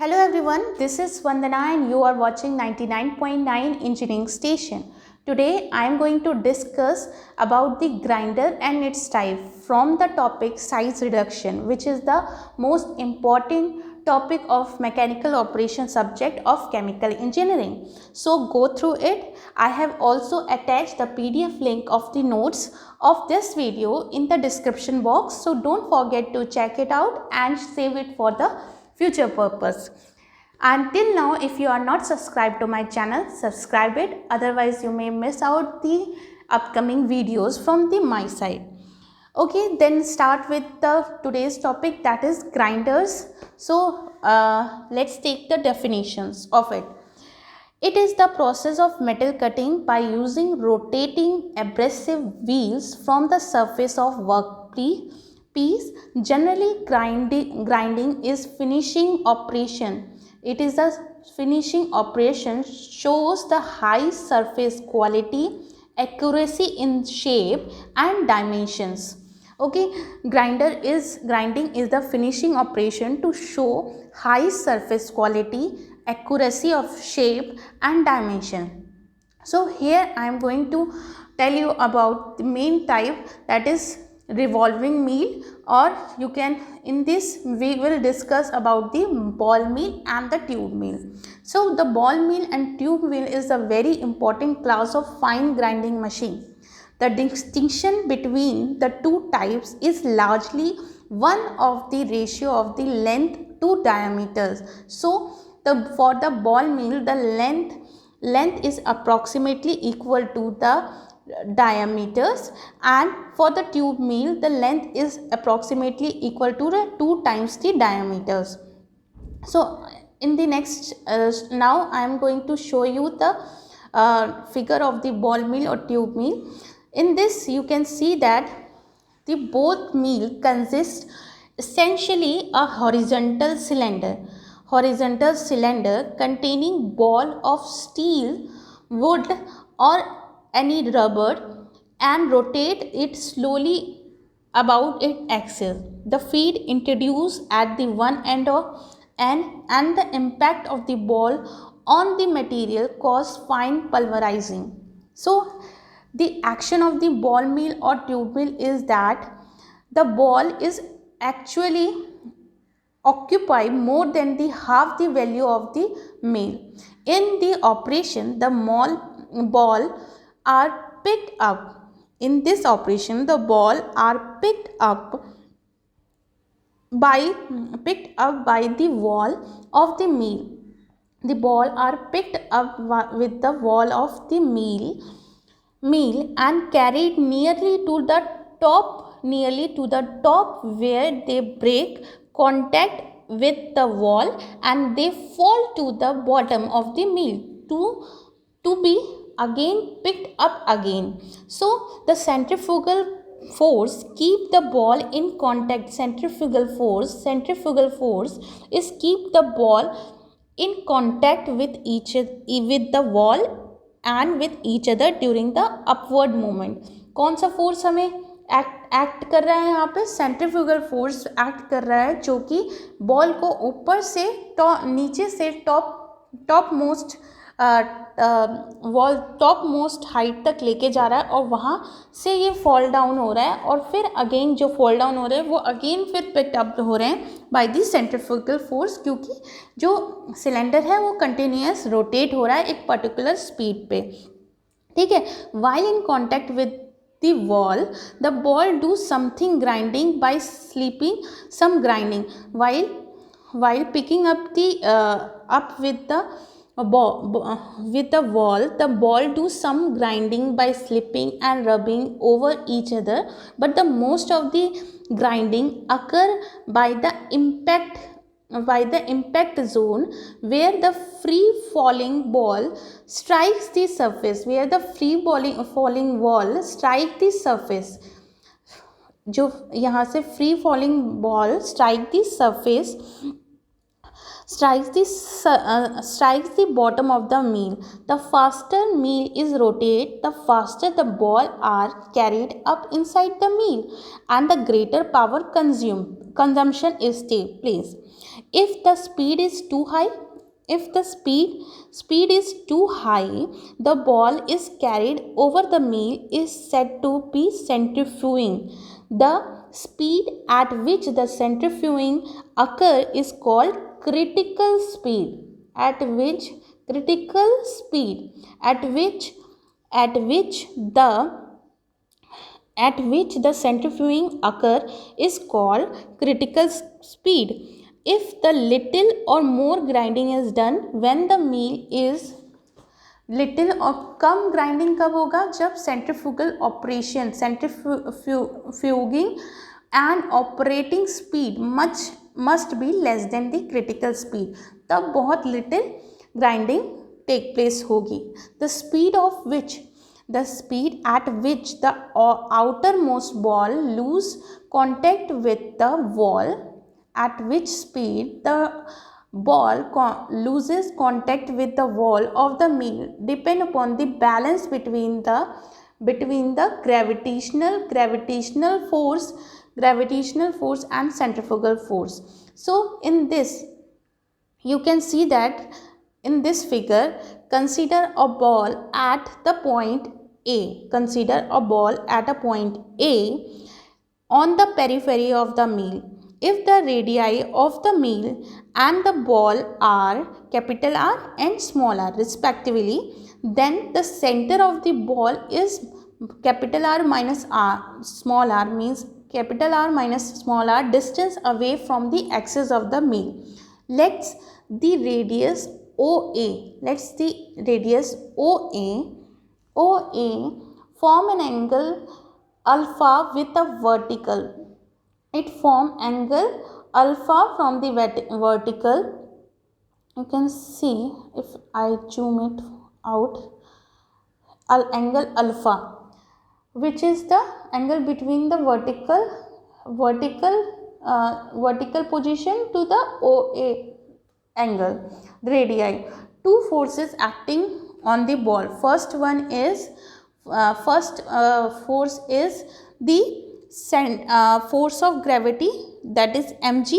Hello everyone, this is Vandana and you are watching 99.9 Engineering Station. Today I am going to discuss about the grinder and its type from the topic size reduction, which is the most important topic of mechanical operation subject of chemical engineering. So go through it. I have also attached the PDF link of the notes of this video in the description box. So don't forget to check it out and save it for the future purpose. Until now, if you are not subscribed to my channel, subscribe it, otherwise you may miss out the upcoming videos from my side. Okay, then start with the today's topic, that is grinders. So let's take the definitions of it. It is the process of metal cutting by using rotating abrasive wheels from the surface of workpiece. Generally, grinding is finishing operation. It is a finishing operation, shows the high surface quality, accuracy in shape and dimensions. Okay, grinding is the finishing operation to show high surface quality, accuracy of shape and dimension. So here I am going to tell you about the main type, that is revolving mill, or you can, in this we will discuss about the ball mill and the tube mill. So the ball mill and tube mill is a very important class of fine grinding machine. The distinction between the two types is largely one of the ratio of the length to diameters. So for the ball mill, the length is approximately equal to the diameters, and for the tube mill the length is approximately equal to the 2 times the diameters. So in the next now I am going to show you the figure of the ball mill or tube mill. In this you can see that the both mill consist essentially a horizontal cylinder containing ball of steel, wood or any rubber, and rotate it slowly about its axis. The feed introduced at the one end and the impact of the ball on the material cause fine pulverizing. So the action of the ball mill or tube mill is that the ball is actually occupy more than the half the value of the mill. In the operation, the ball are picked up. In this operation, the ball are picked up by the wall of the mill. The ball are picked up with the wall of the mill and carried nearly to the top where they break contact with the wall and they fall to the bottom of the mill to be again picked up again. So the centrifugal force keep the ball in contact. Centrifugal force is keep the ball in contact with the wall and with each other during the upward movement. कौन सा force हमें act कर रहा है यहाँ पे? Centrifugal force act कर रहा है, जो कि बॉल को ऊपर से नीचे से टॉप मोस्ट हाइट तक लेके जा रहा है और वहाँ से ये फॉल डाउन हो रहा है और फिर अगेन जो फॉल डाउन हो रहे हैं वो अगेन फिर पिक अप हो रहे हैं बाय दी सेंट्रीफ्यूगल फोर्स, क्योंकि जो सिलेंडर है वो कंटिन्यूअस रोटेट हो रहा है एक पर्टिकुलर स्पीड पे. ठीक है. While in contact with the wall, the ball do something grinding by slipping some grinding while picking up up with the wall. The ball do some grinding by slipping and rubbing over each other, but the most of the grinding occur by the impact zone where the free falling ball strikes the surface. Falling ball strike the surface. जो यहाँ से free falling ball strikes the bottom of the mill. The faster mill is rotate, the faster the ball are carried up inside the mill and the greater power consumed. consumption is take place. If the speed is too high, if the speed is too high, the ball is carried over the meal is said to be centrifuging. The speed at which the centrifuging occur is called critical speed. Critical speed at which the centrifuging occur is called critical speed. If the little or more grinding is done when the meal is little और कम grinding कब होगा, जब centrifugal operation, centrifuging and operating speed must be less than the critical speed, तब बहुत little grinding take place होगी. The speed at which the outermost ball lose contact with the wall, at which speed the ball loses contact with the wall of the meal depend upon the balance between the gravitational force and centrifugal force. So in this you can see that in this figure, consider a ball at the point A. Consider a ball at a point A on the periphery of the meal. If the radii of the meal and the ball are capital R and small r respectively, then the center of the ball is capital R minus r, small r means capital R minus small r distance away from the axis of the meal. Let's the radius OA form an angle alpha with a vertical. It form angle alpha from the vertical. You can see if I zoom it out, angle alpha, which is the angle between the vertical position to the OA angle, the radii. Two forces acting on the ball. First force is the force of gravity, that is mg,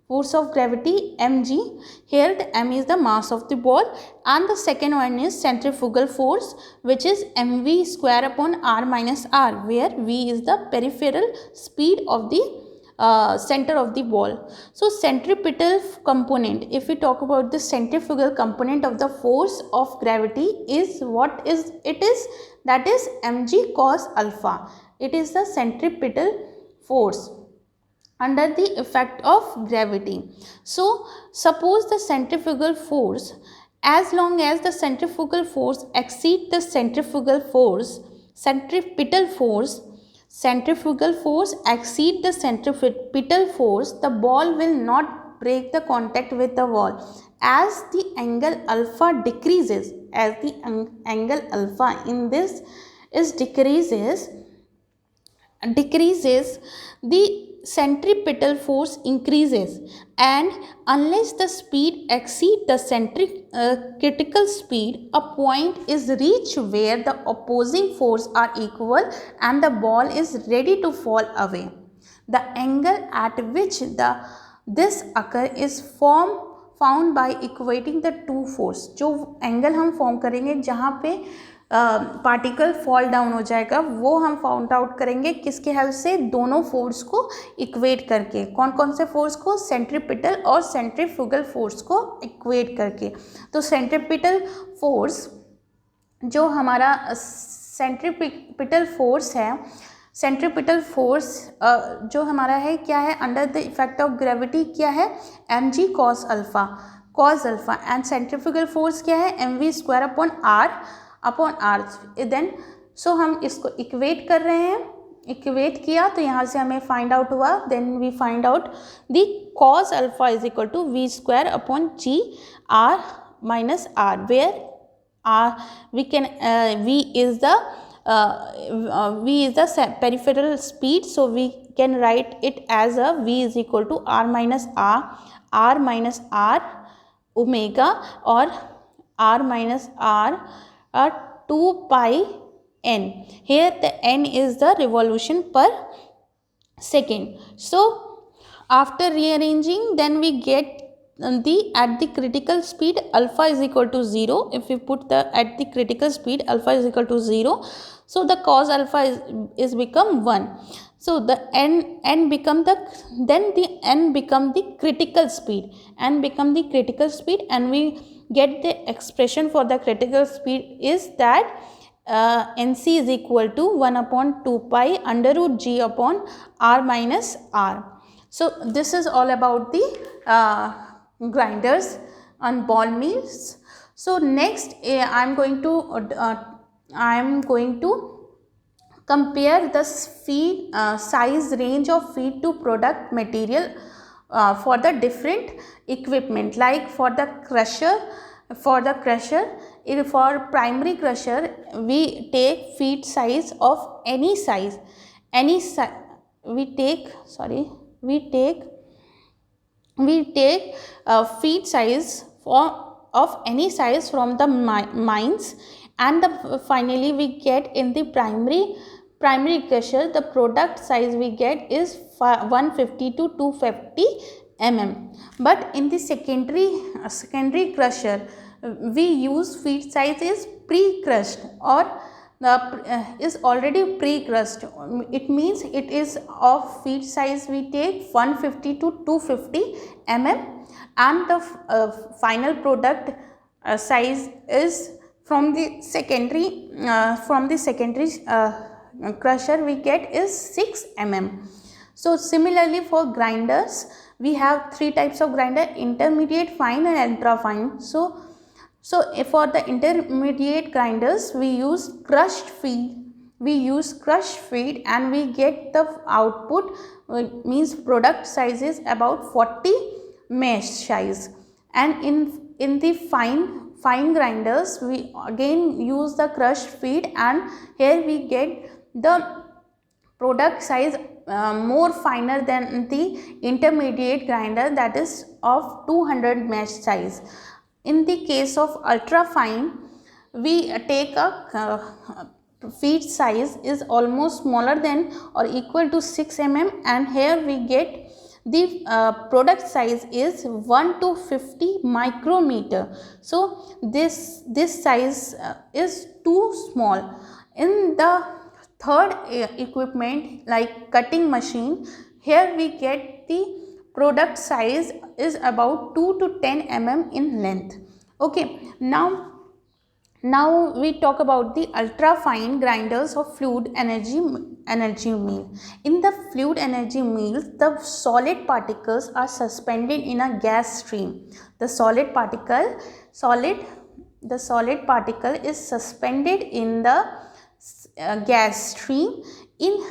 force of gravity mg. Here the m is the mass of the ball, and the second one is centrifugal force, which is mv square upon r minus r, where v is the peripheral speed of the center of the ball. So centripetal component, if we talk about the centrifugal component of the force of gravity, is what is it is, that is mg cos alpha. It is the centripetal force under the effect of gravity. So suppose the centrifugal force, as long as the centrifugal force exceed the centrifugal force exceed the centripetal force, the ball will not break the contact with the wall. As the angle alpha decreases, angle alpha in this is decreases, the centripetal force increases, and unless the speed exceeds the critical speed, a point is reached where the opposing force are equal and the ball is ready to fall away. The angle at which this occur is found by equating the two force. जो angle हम form करेंगे जहाँ पे particle fall down हो जाएगा, वो हम found out करेंगे किसके हेल्प से, दोनों फोर्स को इक्वेट करके. कौन कौन से फोर्स को, सेंट्रीपिटल और सेंट्रीफ्यूगल फोर्स को इक्वेट करके. तो सेंट्रीपिटल फोर्स जो हमारा सेंट्रीपिटल फोर्स है, सेंट्रीपिटल फोर्स जो हमारा है क्या है, under the effect of gravity क्या है, mg cos alpha and centrifugal force क्या है, mv square upon r. Then so हम इसको इक्वेट कर रहे हैं, इक्वेट किया तो यहाँ से हमें फाइंड आउट हुआ, then we find out the cos alpha is equal to v square upon g r minus r, where we can v is the peripheral speed, so we can write it as a v is equal to r minus r omega, or r minus r 2 pi n. Here the n is the revolution per second. So After rearranging, then we get the at the critical speed alpha is equal to 0. If we put the at the critical speed alpha is equal to 0, so the cos alpha is become 1. So the n become the then the n become the critical speed, n become the critical speed, and we get the expression for the critical speed is that nc is equal to 1 upon 2 pi under root g upon r minus r. So this is all about the grinders and ball mills. So next I am going to compare the feed size range of feed to product material for the different equipment. Like for crusher, for primary crusher we take feed size of any size, we take feed size of any size from the mines, and finally we get in the primary crusher the product size we get is 150 to 250 mm. But in the secondary crusher we use feed size is pre-crushed or is already pre-crushed. It means it is of feed size we take 150 to 250 mm, and the final product size is from the secondary crusher we get is 6 mm. So similarly for grinders we have three types of grinder: intermediate, fine and ultra fine. So for the intermediate grinders we use crushed feed, and we get the output means product size is about 40 mesh size. And in the fine grinders we again use the crushed feed, and here we get the product size more finer than the intermediate grinder, that is of 200 mesh size. In the case of ultra fine we take a feed size is almost smaller than or equal to 6 mm, and here we get the product size is 1 to 50 micrometer. So this size is too small. In the third equipment like cutting machine, here we get the product size is about 2 to 10 mm in length. Okay, now we talk about the ultra fine grinders of fluid energy mill. In the fluid energy mills, the solid particles are suspended in a gas stream. The solid particle is suspended in the gas stream in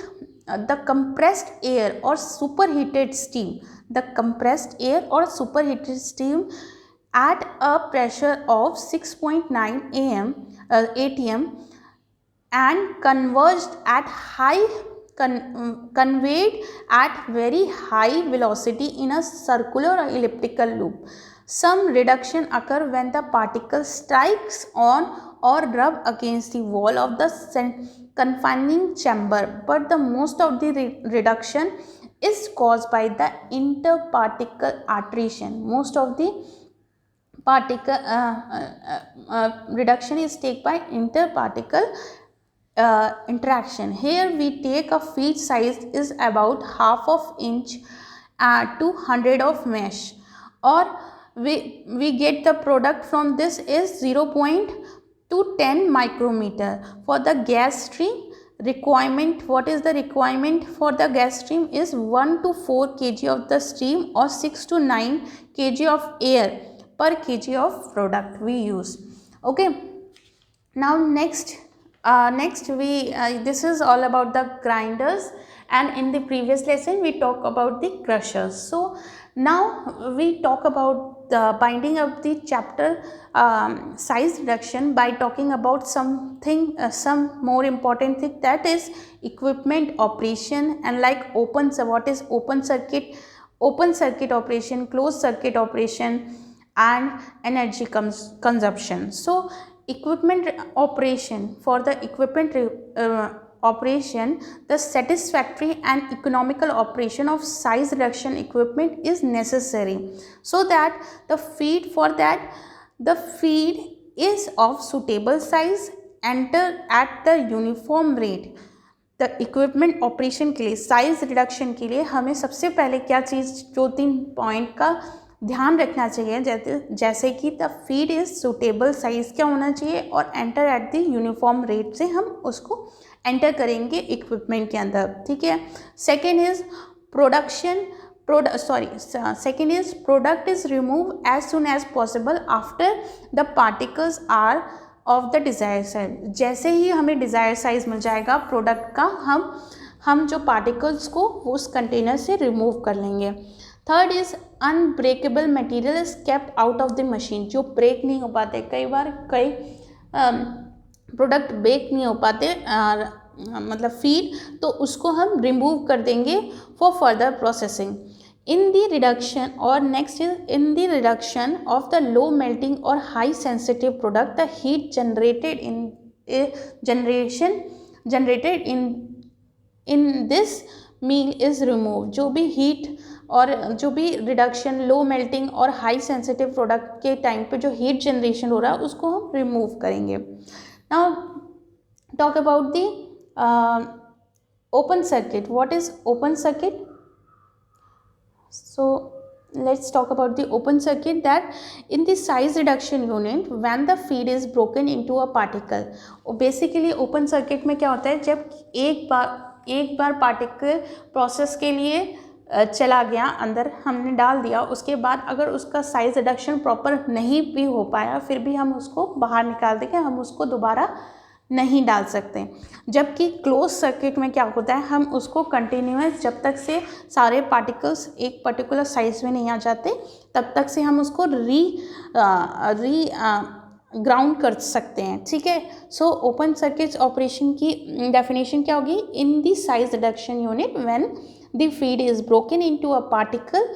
the compressed air or superheated steam. The compressed air or superheated steam at a pressure of 6.9 atm and conveyed at very high velocity in a circular or elliptical loop. Some reduction occur when the particle strikes on or rub against the wall of the confining chamber, but the most of the reduction is caused by the interparticle attrition. Most of the particle reduction is taken by interparticle interaction. Here we take a feed size is about half of inch to 100 of mesh, or we get the product from this is 0.210 micrometer. For the gas stream requirement, what is the requirement for the gas stream is 1 to 4 kg of the stream or 6 to 9 kg of air per kg of product we use. Okay, now next we this is all about the grinders, and in the previous lesson we talk about the crushers. So now we talk about the binding up the chapter size reduction by talking about something some more important thing, that is equipment operation, and like what is open circuit operation, closed circuit operation, and energy consumption. So equipment operation, for the equipment operation, the satisfactory and economical operation of size reduction equipment is necessary, so that the feed is of suitable size, enter at the uniform rate. The equipment operation के लिए, size reduction के लिए हमें सबसे पहले क्या चीज़, 2-3 point का ध्यान रखना चाहिए, जैसे कि the feed is suitable size क्या होना चाहिए, और enter at the uniform rate से हम उसको एंटर करेंगे इक्विपमेंट के अंदर, ठीक है। Second is product is remove as soon as possible after the particles are of the desire size. जैसे ही हमें डिज़ायर साइज मिल जाएगा प्रोडक्ट का, हम जो पार्टिकल्स को उस कंटेनर से रिमूव कर लेंगे। Third is unbreakable material is kept out of the machine, जो ब्रेक नहीं हो पाते, कई बार कई प्रोडक्ट ब्रेक नहीं हो पाते, मतलब फीड, तो उसको हम रिमूव कर देंगे for further processing. In the reduction, or next is in the reduction of the low melting or high sensitive product, the heat generated in this meal is removed। जो भी हीट और जो भी रिडक्शन, लो मेल्टिंग और high sensitive product के time पे जो heat generation हो रहा है उसको हम रिमूव करेंगे। Now talk about the open circuit. What is open circuit? So let's talk about the open circuit, that in the size reduction unit when the feed is broken into a particle। basically open circuit में क्या होता है, जब एक बार particle process के लिए चला गया, अंदर हमने डाल दिया, उसके बाद अगर उसका साइज रिडक्शन प्रॉपर नहीं भी हो पाया, फिर भी हम उसको बाहर निकाल देंगे, हम उसको दोबारा नहीं डाल सकते। जबकि क्लोज सर्किट में क्या होता है, हम उसको कंटिन्यूस, जब तक से सारे पार्टिकल्स एक पर्टिकुलर साइज में नहीं आ जाते, तब तक से हम उसको ग्राउंड कर सकते हैं, ठीक है। सो ओपन सर्किट ऑपरेशन की डेफिनेशन क्या होगी? In the size reduction unit when the feed is broken into a particle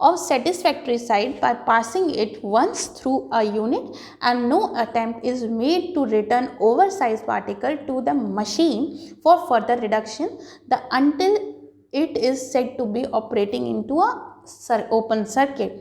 of satisfactory size by passing it once through a unit, and no attempt is made to return oversized particle to the machine for further reduction until it is said to be operating into a open circuit.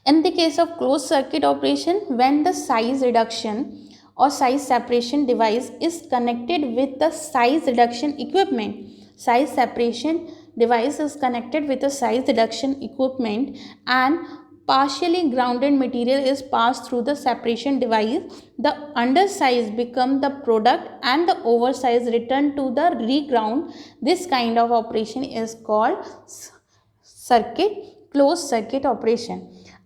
In the case of closed circuit operation, when the size reduction or size separation device is connected with the size reduction equipment, size separation device is connected with the size reduction equipment and partially grounded material is passed through the separation device, the undersize become the product and the oversize return to the reground. This kind of operation is called closed circuit operation।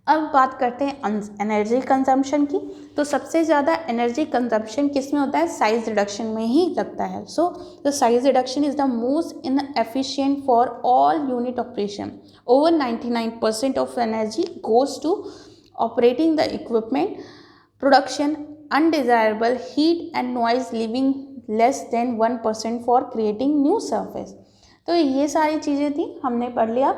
अब बात करते हैं energy consumption की। तो सबसे ज़्यादा energy consumption किस में होता है? साइज रिडक्शन में ही लगता है। So the size reduction is the most inefficient for all unit operation. Over 99% of energy goes to operating the equipment, production, undesirable heat and noise, living less than 1% for creating new surface. तो ये सारी चीज़ें थी, हमने पढ़ लिया।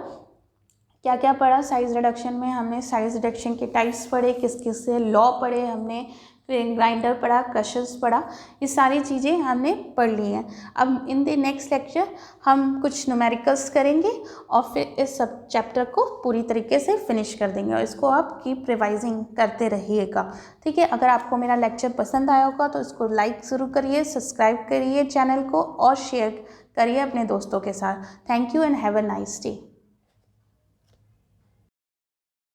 क्या क्या पढ़ा साइज रिडक्शन में? हमने साइज रिडक्शन के टाइप्स पढ़े, किस किस से लॉ पढ़े हमने, ग्राइंडर पढ़ा, क्रशर्स पढ़ा, ये सारी चीज़ें हमने पढ़ ली हैं। अब इन द नेक्स्ट लेक्चर हम कुछ न्यूमेरिकल्स करेंगे और फिर इस सब चैप्टर को पूरी तरीके से फिनिश कर देंगे, और इसको आप कीप रिवाइजिंग करते रहिएगा, ठीक है। अगर आपको मेरा लेक्चर पसंद आया होगा तो इसको लाइक ज़रूर करिए, सब्सक्राइब करिए चैनल को और शेयर करिए अपने दोस्तों के साथ। Thank you and have a nice day.